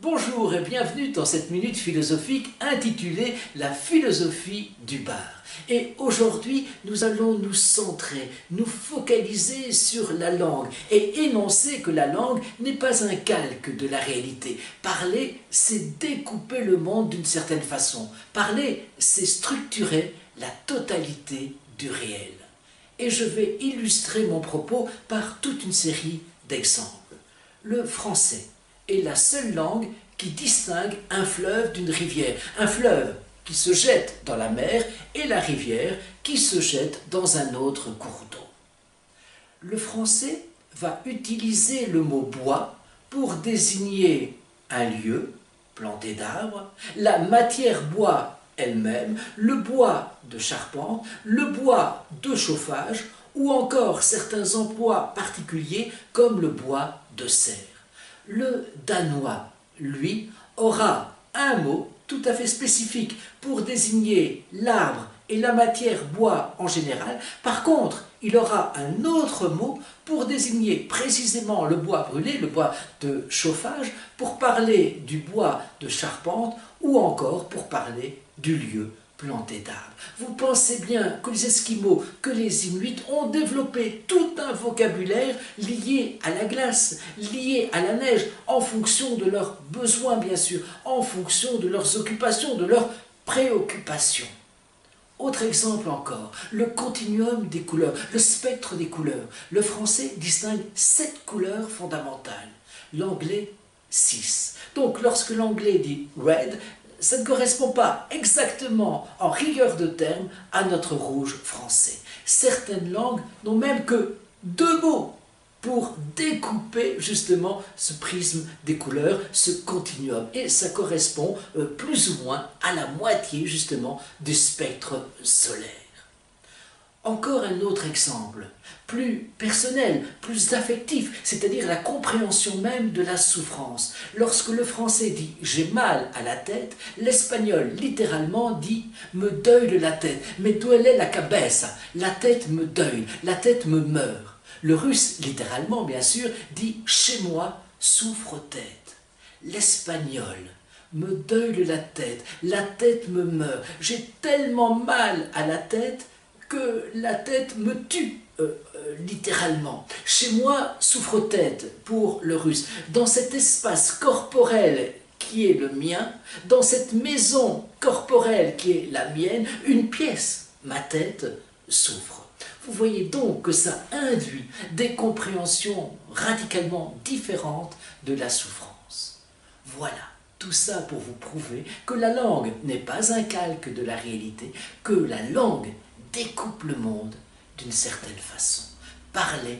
Bonjour et bienvenue dans cette minute philosophique intitulée « La philosophie du bar ». Et aujourd'hui, nous allons nous centrer, nous focaliser sur la langue et énoncer que la langue n'est pas un calque de la réalité. Parler, c'est découper le monde d'une certaine façon. Parler, c'est structurer la totalité du réel. Et je vais illustrer mon propos par toute une série d'exemples. Le français est la seule langue qui distingue un fleuve d'une rivière. Un fleuve qui se jette dans la mer et la rivière qui se jette dans un autre cours d'eau. Le français va utiliser le mot bois pour désigner un lieu planté d'arbres, la matière bois elle-même, le bois de charpente, le bois de chauffage ou encore certains emplois particuliers comme le bois de serre. Le danois, lui, aura un mot tout à fait spécifique pour désigner l'arbre et la matière bois en général. Par contre, il aura un autre mot pour désigner précisément le bois brûlé, le bois de chauffage, pour parler du bois de charpente ou encore pour parler du lieu planté d'arbres. Vous pensez bien que les Esquimaux, que les Inuits ont développé tout un vocabulaire lié à la glace, lié à la neige, en fonction de leurs besoins bien sûr, en fonction de leurs occupations, de leurs préoccupations. Autre exemple encore, le continuum des couleurs, le spectre des couleurs. Le français distingue 7 couleurs fondamentales, l'anglais 6. Donc lorsque l'anglais dit red, ça ne correspond pas exactement en rigueur de terme à notre rouge français. Certaines langues n'ont même que 2 mots pour découper justement ce prisme des couleurs, ce continuum. Et ça correspond plus ou moins à la moitié justement du spectre solaire. Encore un autre exemple, plus personnel, plus affectif, c'est-à-dire la compréhension même de la souffrance. Lorsque le français dit « j'ai mal à la tête », l'espagnol littéralement dit « me duele la tête »,« me duele la cabeza », la tête me duele, la tête me meurt. Le russe, littéralement bien sûr, dit « chez moi, souffre-tête ». L'espagnol me duele la tête me meurt, j'ai tellement mal à la tête que la tête me tue, littéralement. Chez moi, souffre-tête pour le russe. Dans cet espace corporel qui est le mien, dans cette maison corporelle qui est la mienne, une pièce, ma tête, souffre. Vous voyez donc que ça induit des compréhensions radicalement différentes de la souffrance. Voilà. Tout ça pour vous prouver que la langue n'est pas un calque de la réalité, que la langue découpe le monde d'une certaine façon. Parler,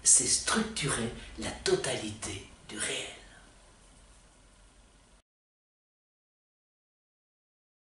c'est structurer la totalité du réel.